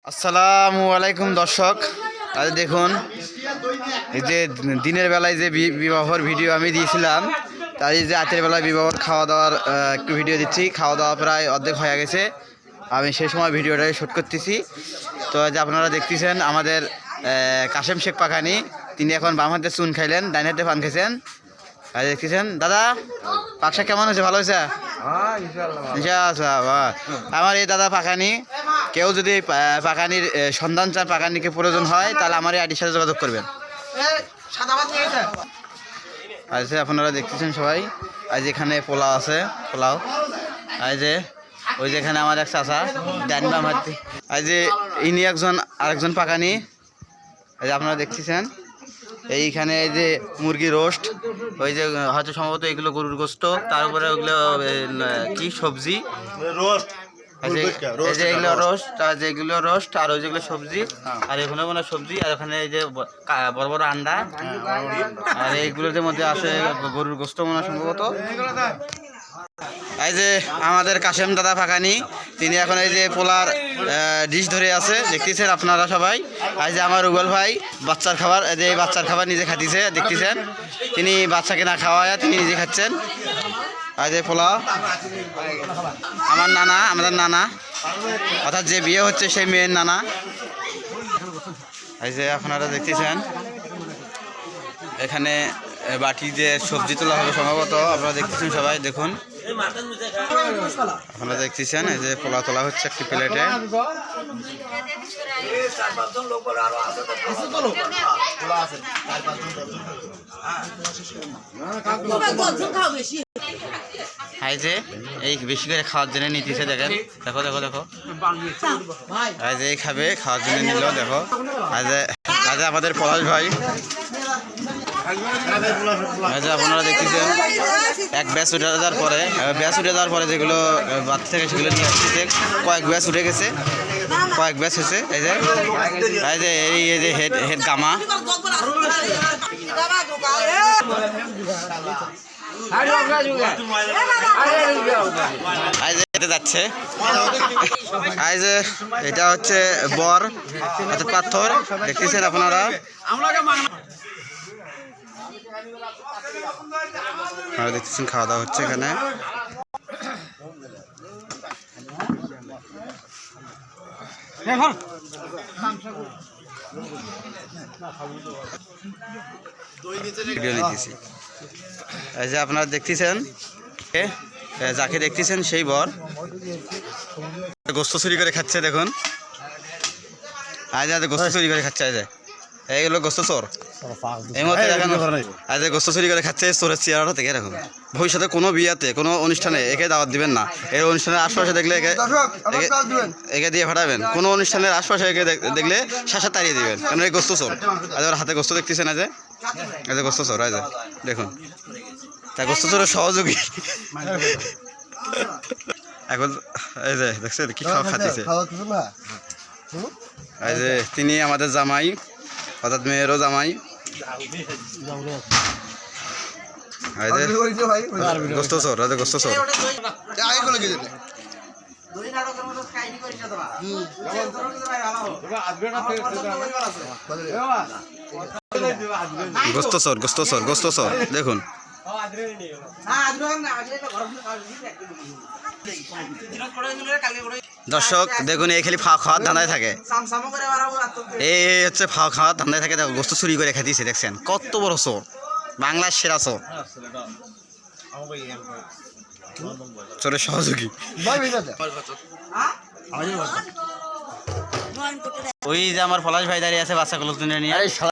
আসসালামু আলাইকুম দর্শক, আজ দেখুন এই যে দিনের বেলায় যে বিবাহর ভিডিও আমি দিয়েছিলাম, তাই যে রাতের বেলায় বিবাহর খাওয়া দাওয়ার একটু ভিডিও দিচ্ছি। খাওয়া দাওয়া প্রায় অর্ধেক হয়ে গেছে, আমি সেই সময় ভিডিওটাই শ্যুট করতেছি। তো যে আপনারা দেখতেছেন আমাদের কাশেম শেখ পাখানি, তিনি এখন বাম হাতে চুন খাইলেন, ডাইন হাতে পান খাইছেন। আর দেখতেছেন দাদা পাকশাক কেমন হয়েছে? ভালো হয়েছে ইনশাআল্লাহ। আমার এই দাদা পাখানি, কেউ যদি পাখানির সন্ধান চান, পাখানিকে প্রয়োজন হয়, তাহলে আমার এই আইডির সাথে যোগাযোগ করবেন। আচ্ছা, আপনারা দেখতেছেন সবাই, আজ এখানে পোলাও আছে, পোলাও। আজ যে ওই যেখানে আমার এক চাচা ডান বাম হাতে, আজ যে ইনি একজন আরেকজন পাখানি। এই যে আপনারা দেখতেছেন এইখানে এই যে মুরগি রোস্ট, ওই যে হয়তো সম্ভবত এগুলো গরুর গোস্ত, তার উপরে ওগুলো কি সবজি রোস্ট, এই যে এগুলো রোস্ট, আর যেগুলো রোস্ট, আর ওই যেগুলো সবজি, আর এখানে কোনো সবজি, আর ওখানে এই যে বড় বড় আন্ডা, আর এইগুলোর মধ্যে আছে গরুর গোস্ত মনে সম্ভবত। এই যে আমাদের কাশেম দাদা পাখানি, তিনি এখন এই যে পোলার ডিশ ধরে আছে, দেখতেছেন আপনারা সবাই। এই যে আমার রুবেল ভাই বাচ্চার খাবার, এই যে বাচ্চার খাবার নিজে খাতিছে, দেখতেছেন তিনি বাচ্চাকে না খাওয়ায় তিনি নিজে খাচ্ছেন। এই যে পোলাও, আমার নানা, আমাদের নানা, অর্থাৎ যে বিয়ে হচ্ছে সেই মেয়ের নানা। এই যে আপনারা দেখতেছেন এখানে বাটি দিয়ে সবজি তোলা হবে সম্ভবত, আপনারা দেখতেছেন সবাই, দেখুন আপনারা দেখতেছেন এই যে পোলা তোলা হচ্ছে একটি প্লেটে। এই যে এই বেশি করে খাওয়ার জন্য নিতেছে, দেখেন, দেখো দেখো দেখো, এই যে এই খাবে, খাওয়ার জন্য নিল, দেখো। এই যে আমাদের পলাশ ভাই, আপনারা দেখতেছেন এক ব্যাচ উঠে যাওয়ার পরে যেগুলো বাদ থেকে সেগুলো নিয়ে আসতেছে, কয়েক ব্যাচ উঠে গেছে, কয়েক ব্যাচ হয়েছে। এই যে এই যে হেড গামা, যাচ্ছে। এই যে এটা হচ্ছে বর অর্থাৎ পাথর, দেখতেছেন আপনারা। দেখতেছেন খাওয়া দাওয়া হচ্ছে এখানে। ভিডিও নিতেছি। এই যে আপনারা দেখতেছেন, যাকে দেখতেছেন সেই বর গোস্ত চুরি করে খাচ্ছে, দেখুন। আজ গোস্ত চুরি করে খাচ্ছে, আজ এইগুলো গোস্ত চোর। এই মধ্যে দেখানো আজ গোস্ত চুরি করে খাচ্ছে চোরের চেয়ারটা থেকে। এরকম ভবিষ্যতে কোনো বিয়াতে, কোনো অনুষ্ঠানে একে দাওয়াত দিবেন না। এই অনুষ্ঠানের আশপাশে দেখলে একে দিয়ে ফাটাবেন। কোনো অনুষ্ঠানের আশপাশে একে দেখলে শাসা তাড়িয়ে দিবেন, কারণ এই গোস্ত চোর। আজ ওর হাতে গোস্ত দেখতেছেন, আজ এই গোস্ত চোর, আজ দেখুন, তা গোস্ত চোরের সহযোগী। এখন এই যে দেখছেন কি খাওয়া খাচ্ছে। এই যে তিনি আমাদের জামাই, অর্থাৎ মেয়েরও জামাই। গোস্ত চোর, গোস্ত চোর। গোস্ত চোর, গোস্ত চোর, গোস্ত চোর, দেখুন। দর্শক দেখুন, এই খালি ফাও খাওয়ার ধান্দায় থাকে, এই হচ্ছে ফাও খাওয়ার ধান্দায় থাকে। দেখো গোস্ত চুরি করে খাইতেছে, দেখছেন কত বড় চোর, বাংলার সেরা চোর, চোরের সহযোগী। ওই যে আমার পলাশ ভাই দাঁড়িয়ে আছে বাচ্চাগুলো নিয়ে।